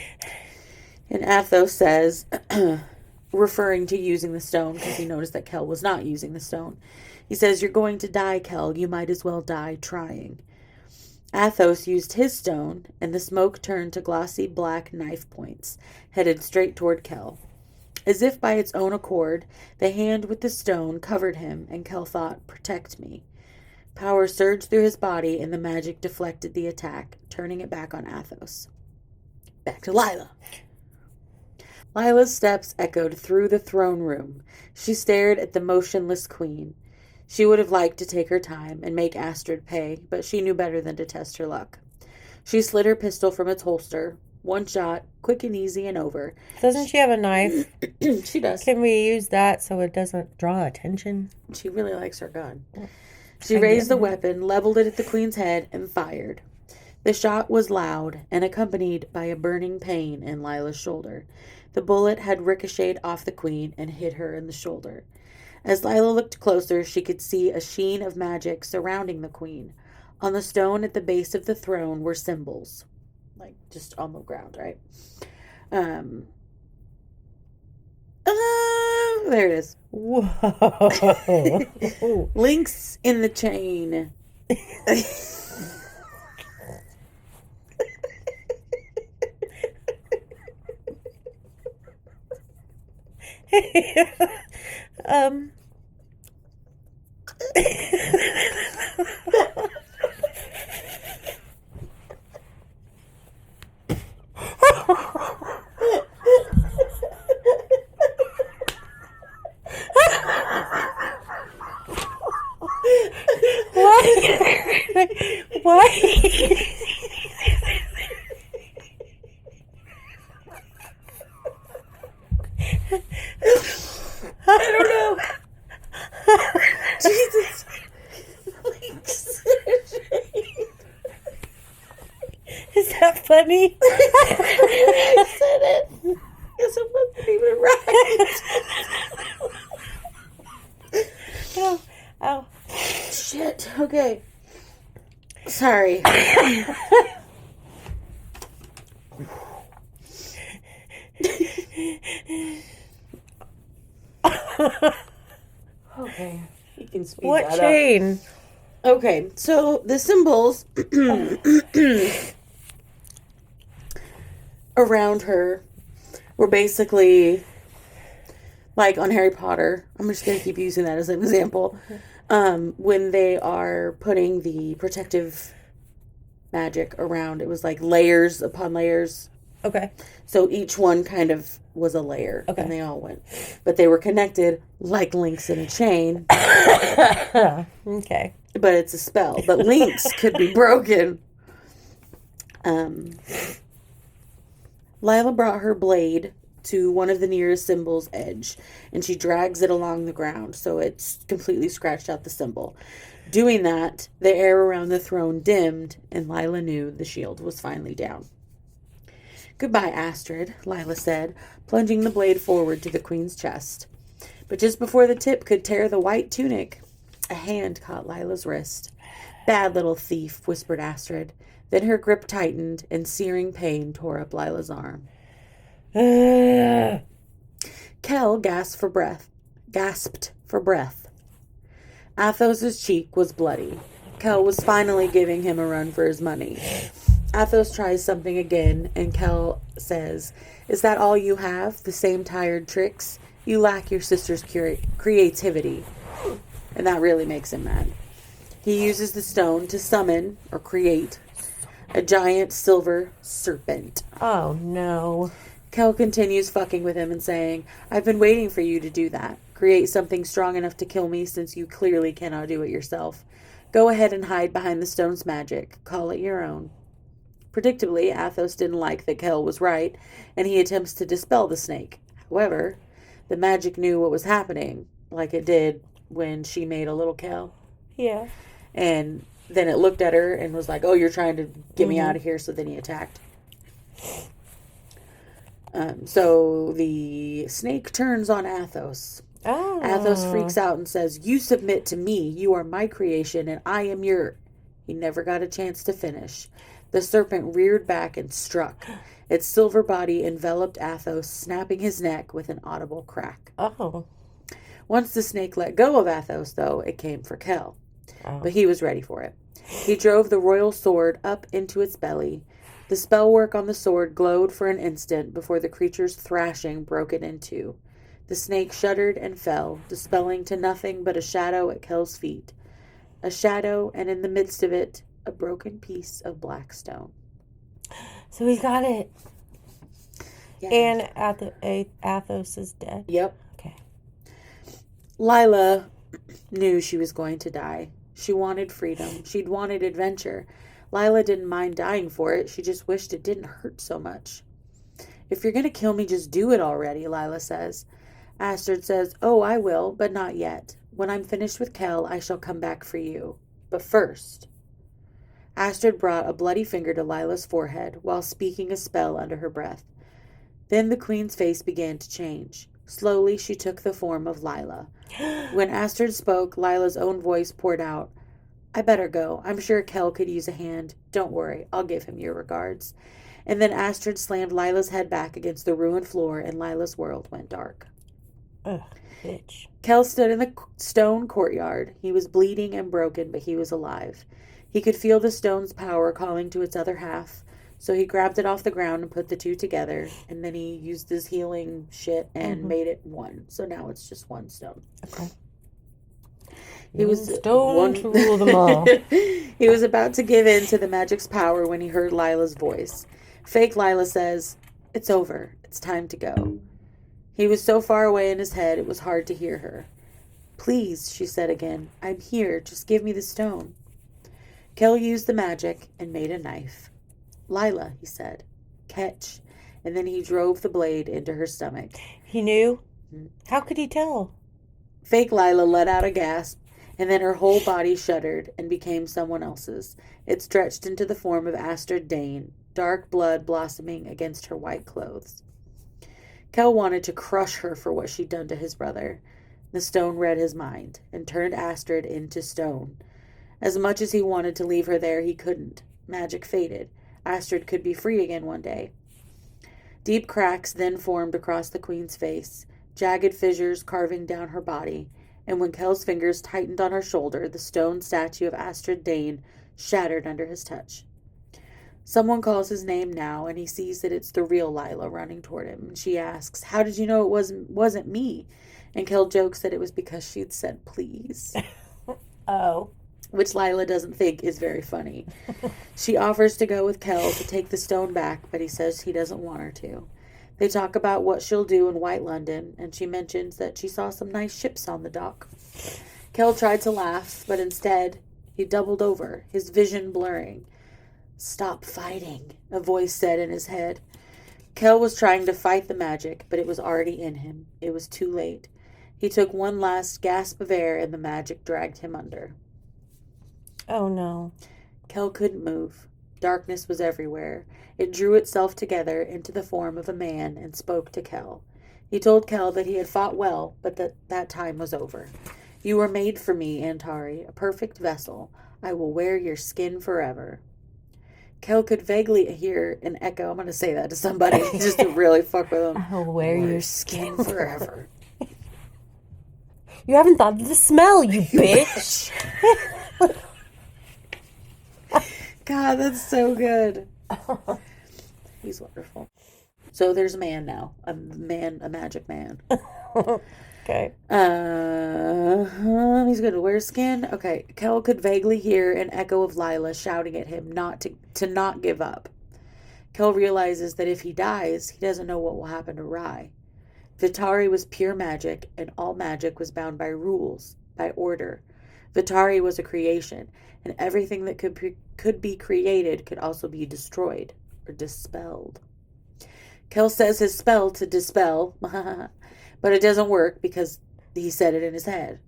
A: And Athos says, referring to using the stone, because he noticed that Kell was not using the stone. He says, "You're going to die, Kell. You might as well die trying." Athos used his stone, and the smoke turned to glossy black knife points, headed straight toward Kell. As if by its own accord, the hand with the stone covered him, and Kell thought, "Protect me." Power surged through his body, and the magic deflected the attack, turning it back on Athos. Back to Lila. Lila's steps echoed through the throne room. She stared at the motionless queen. She would have liked to take her time and make Astrid pay, but she knew better than to test her luck. She slid her pistol from its holster. One shot, quick and easy and over.
B: Doesn't she have a knife?
A: She does.
B: Can we use that so it doesn't draw attention?
A: She really likes her gun. She raised the weapon, leveled it at the queen's head, and fired. The shot was loud and accompanied by a burning pain in Lila's shoulder. The bullet had ricocheted off the queen and hit her in the shoulder. As Lila looked closer, she could see a sheen of magic surrounding the queen. On the stone at the base of the throne were symbols. Like, just on the ground, right? There it is.
B: Whoa.
A: Links in the chain.
B: Why?
A: I don't know. Jesus.
B: Is that funny?
A: I said it. Because it wasn't even right.
B: Oh, ow.
A: Shit. Okay. Sorry. Okay. You can speed
B: What
A: that
B: chain?
A: up. Okay. So the symbols around her were basically like on Harry Potter. I'm just going to keep using that as an example. When they are putting the protective magic around, it was like layers upon layers.
B: Okay.
A: So each one kind of was a layer.
B: Okay.
A: And they all went. But they were connected like links in a chain.
B: Okay.
A: But it's a spell. But links could be broken. Lila brought her blade to one of the nearest symbol's edge, and she drags it along the ground so it's completely scratched out the symbol. Doing that, the air around the throne dimmed, and Lila knew the shield was finally down. "Goodbye, Astrid," Lila said, plunging the blade forward to the queen's chest. But just before the tip could tear the white tunic, a hand caught Lila's wrist. "Bad little thief," whispered Astrid. Then her grip tightened, and searing pain tore up Lila's arm. Kell gasped for breath. Athos's cheek was bloody. Kell was finally giving him a run for his money. Athos tries something again, and Kell says, "Is that all you have? The same tired tricks? You lack your sister's creativity." And that really makes him mad. He uses the stone to summon, or create, a giant silver serpent.
B: Oh, no.
A: Kell continues fucking with him and saying, "I've been waiting for you to do that. Create something strong enough to kill me since you clearly cannot do it yourself. Go ahead and hide behind the stone's magic. Call it your own." Predictably, Athos didn't like that Kell was right, and he attempts to dispel the snake. However, the magic knew what was happening, like it did when she made a little Kell.
B: Yeah.
A: And then it looked at her and was like, "Oh, you're trying to get me out of here," so then he attacked. So the snake turns on Athos.
B: Oh.
A: Athos freaks out and says, "You submit to me. You are my creation, and I am your..." He never got a chance to finish. The serpent reared back and struck. Its silver body enveloped Athos, snapping his neck with an audible crack.
B: Oh.
A: Once the snake let go of Athos, though, it came for Kell.
B: Oh.
A: But he was ready for it. He drove the royal sword up into its belly. The spellwork on the sword glowed for an instant before the creature's thrashing broke it in two. The snake shuddered and fell, dispelling to nothing but a shadow at Kell's feet. A shadow, and in the midst of it, a broken piece of black stone.
B: So he got it.
A: Yeah.
B: And Athos is dead?
A: Yep.
B: Okay.
A: Lila knew she was going to die. She wanted freedom. She'd wanted adventure. Lila didn't mind dying for it. She just wished it didn't hurt so much. If you're going to kill me, just do it already, Lila says. Astrid says, oh, I will, but not yet. When I'm finished with Kell, I shall come back for you. But first. Astrid brought a bloody finger to Lila's forehead while speaking a spell under her breath. Then the queen's face began to change. Slowly, she took the form of Lila. When Astrid spoke, Lila's own voice poured out, I better go. I'm sure Kell could use a hand. Don't worry. I'll give him your regards. And then Astrid slammed Lila's head back against the ruined floor, and Lila's world went dark.
B: Ugh, bitch.
A: Kell stood in the stone courtyard. He was bleeding and broken, but he was alive. He could feel the stone's power calling to its other half, so he grabbed it off the ground and put the two together, and then he used his healing shit and made it one. So now it's just one stone.
B: Okay.
A: He was
B: stone to rule them all.
A: He was about to give in to the magic's power when he heard Lila's voice. Fake Lila says, it's over. It's time to go. He was so far away in his head, it was hard to hear her. Please, she said again. I'm here. Just give me the stone. Kell used the magic and made a knife. Lila, he said, catch. And then he drove the blade into her stomach.
B: He knew? How could he tell?
A: Fake Lila let out a gasp, and then her whole body shuddered and became someone else's. It stretched into the form of Astrid Dane, dark blood blossoming against her white clothes. Kell wanted to crush her for what she'd done to his brother. The stone read his mind and turned Astrid into stone. As much as he wanted to leave her there, he couldn't. Magic faded. Astrid could be free again one day. Deep cracks then formed across the queen's face, jagged fissures carving down her body, and when Kell's fingers tightened on her shoulder, the stone statue of Astrid Dane shattered under his touch. Someone calls his name now, and he sees that it's the real Lila running toward him. And she asks, how did you know it wasn't me? And Kell jokes that it was because she'd said please.
B: Oh.
A: Which Lila doesn't think is very funny. She offers to go with Kell to take the stone back, but he says he doesn't want her to. They talk about what she'll do in White London, and she mentions that she saw some nice ships on the dock. Kell tried to laugh, but instead he doubled over, his vision blurring. Stop fighting, a voice said in his head. Kell was trying to fight the magic, but it was already in him. It was too late. He took one last gasp of air, and the magic dragged him under.
B: Oh, no.
A: Kell couldn't move. Darkness was everywhere. It drew itself together into the form of a man and spoke to Kell. He told Kell that he had fought well, but that time was over. You were made for me, Antari, a perfect vessel. I will wear your skin forever. Kell could vaguely hear an echo. I'm going to say that to somebody just to really fuck with them.
B: I'll wear your skin
A: forever.
B: You haven't thought of the smell, you bitch.
A: God, that's so good. He's wonderful. So there's a man now. A magic man.
B: Okay.
A: He's going to wear skin. Okay. Kell could vaguely hear an echo of Lila shouting at him to not give up. Kell realizes that if he dies, he doesn't know what will happen to Rhy. Vitari was pure magic, and all magic was bound by rules, by order. Vitari was a creation, and everything that could be created could also be destroyed or dispelled. Kell says his spell to dispel, but it doesn't work because he said it in his head.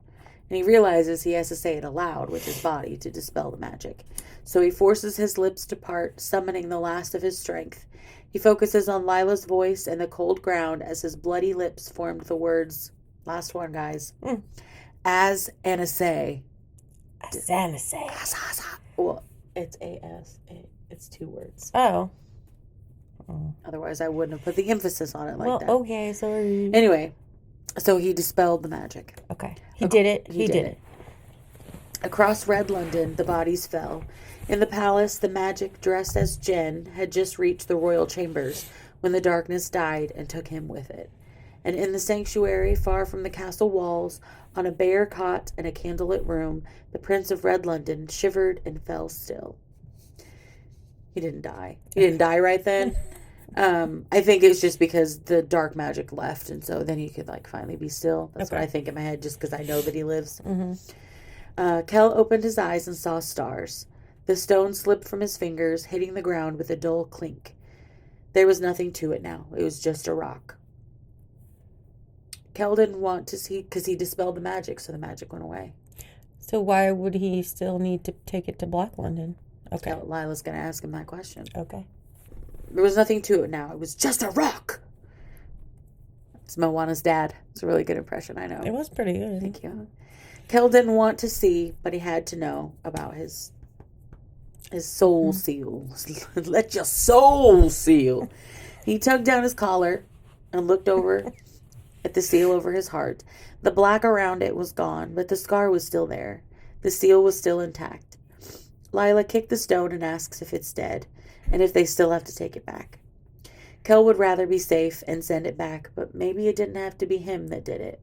A: And he realizes he has to say it aloud with his body to dispel the magic. So he forces his lips to part, summoning the last of his strength. He focuses on Lila's voice and the cold ground as his bloody lips formed the words, last one, guys, as Anasay.
B: As Anasay.
A: Well, it's A-S. It's 2 words.
B: Oh.
A: Otherwise, I wouldn't have put the emphasis on it like that.
B: Okay, sorry.
A: Anyway, so he dispelled the magic.
B: Okay. He did it.
A: He did it. Across Red London, the bodies fell. In the palace, the magic, dressed as Jen, had just reached the royal chambers when the darkness died and took him with it. And in the sanctuary, far from the castle walls, on a bare cot in a candlelit room, the Prince of Red London shivered and fell still. He didn't die. He didn't die right then. I think it's just because the dark magic left, and so then he could finally be still. That's what I think in my head, just because I know that he lives. Kell opened his eyes and saw stars. The stone slipped from his fingers, hitting the ground with a dull clink. There was nothing to it now. It was just a rock. Kell didn't want to see, because he dispelled the magic, so the magic went away.
B: So why would he still need to take it to Black London? Okay.
A: Lila's going to ask him that question.
B: Okay.
A: There was nothing to it now. It was just a rock. It's Moana's dad. It's a really good impression, I know.
B: It was pretty good.
A: Thank you. Kell didn't want to see, but he had to know about his soul seal. Let your soul seal. He tugged down his collar and looked over at the seal over his heart. The black around it was gone, but the scar was still there. The seal was still intact. Lila kicked the stone and asks if it's dead, and if they still have to take it back. Kell would rather be safe and send it back, but maybe it didn't have to be him that did it.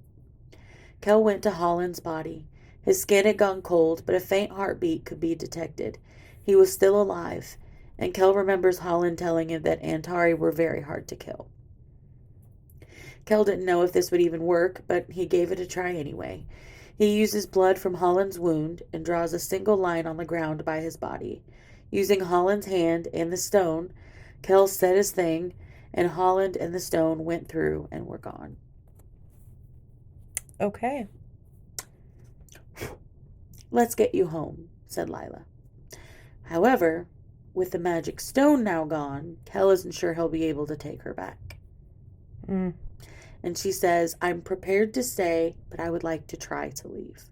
A: Kell went to Holland's body. His skin had gone cold, but a faint heartbeat could be detected. He was still alive, and Kell remembers Holland telling him that Antari were very hard to kill. Kell didn't know if this would even work, but he gave it a try anyway. He uses blood from Holland's wound and draws a single line on the ground by his body. Using Holland's hand and the stone, Kell said his thing, and Holland and the stone went through and were gone.
B: Okay.
A: Let's get you home, said Lila. However, with the magic stone now gone, Kell isn't sure he'll be able to take her back. And she says, I'm prepared to stay, but I would like to try to leave.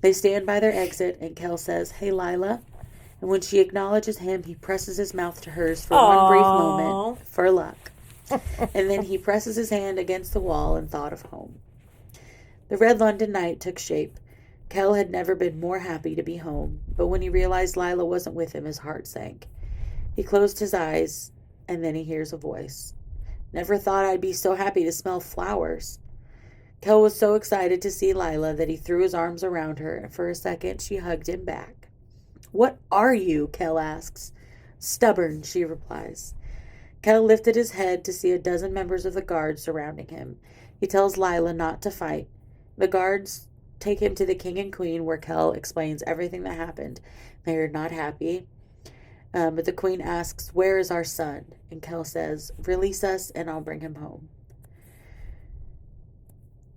A: They stand by their exit, and Kell says, hey, Lila. And when she acknowledges him, he presses his mouth to hers for one brief moment, for luck. And then he presses his hand against the wall and thought of home. The Red London night took shape. Kell had never been more happy to be home, but when he realized Lila wasn't with him, his heart sank. He closed his eyes, and then he hears a voice. Never thought I'd be so happy to smell flowers. Kell was so excited to see Lila that he threw his arms around her, and for a second she hugged him back. What are you? Kell asks. Stubborn, she replies. Kell lifted his head to see a dozen members of the guard surrounding him. He tells Lila not to fight. The guards take him to the king and queen, where Kell explains everything that happened. They are not happy. But the queen asks, where is our son? And Kell says, release us and I'll bring him home.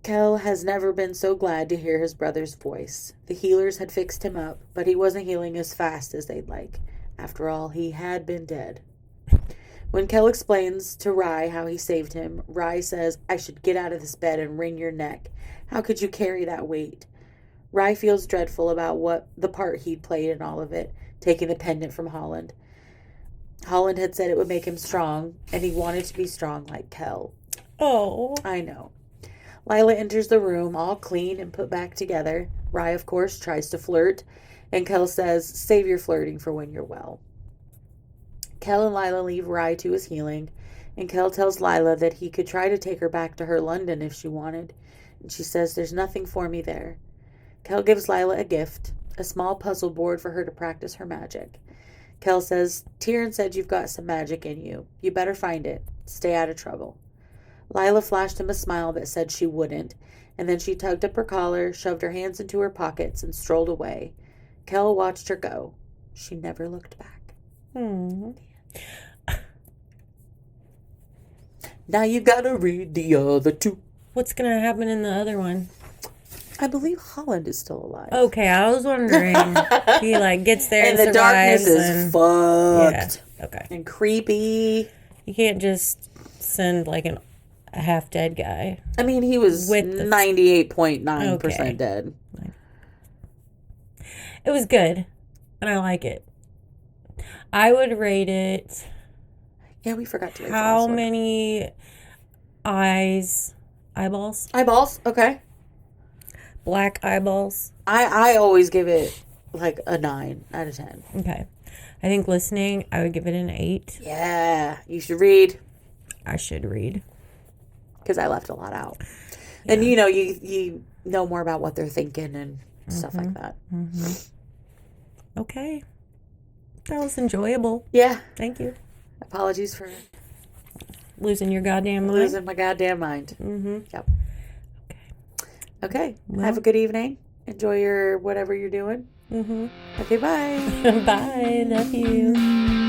A: Kell has never been so glad to hear his brother's voice. The healers had fixed him up, but he wasn't healing as fast as they'd like. After all, he had been dead. When Kell explains to Rhy how he saved him, Rhy says, I should get out of this bed and wring your neck. How could you carry that weight? Rhy feels dreadful about what the part he'd played in all of it, taking the pendant from Holland. Holland had said it would make him strong, and he wanted to be strong like Kell.
B: Oh.
A: I know. Lila enters the room, all clean and put back together. Rhy, of course, tries to flirt, and Kell says, save your flirting for when you're well. Kell and Lila leave Rhy to his healing, and Kell tells Lila that he could try to take her back to her London if she wanted, and she says there's nothing for me there. Kell gives Lila a gift, a small puzzle board for her to practice her magic. Kell says, Tyrion said you've got some magic in you. You better find it. Stay out of trouble. Lila flashed him a smile that said she wouldn't, and then she tugged up her collar, shoved her hands into her pockets, and strolled away. Kell watched her go. She never looked back. Now you gotta read the other two.
B: What's going to happen in the other one?
A: I believe Holland is still alive.
B: Okay, I was wondering. He gets there and
A: the darkness is fucked.
B: Yeah, okay.
A: And creepy.
B: You can't just send a half dead guy.
A: I mean, he was 98.9% dead.
B: It was good, and I like it. I would rate it.
A: Yeah, we forgot to rate
B: how many eyeballs?
A: Eyeballs, okay.
B: Black eyeballs.
A: I always give it like a 9 out of 10.
B: Okay. I think listening, I would give it an 8.
A: Yeah, you should read.
B: I should read.
A: Because I left a lot out. Yeah. And, you know more about what they're thinking and stuff like that.
B: Mm-hmm. Okay. That was enjoyable.
A: Yeah.
B: Thank you.
A: Apologies for
B: losing your goddamn mind.
A: Losing my goddamn mind.
B: Mm-hmm.
A: Yep. Okay. Well, have a good evening. Enjoy your whatever you're doing.
B: Mm-hmm.
A: Okay, bye.
B: Bye. Love you.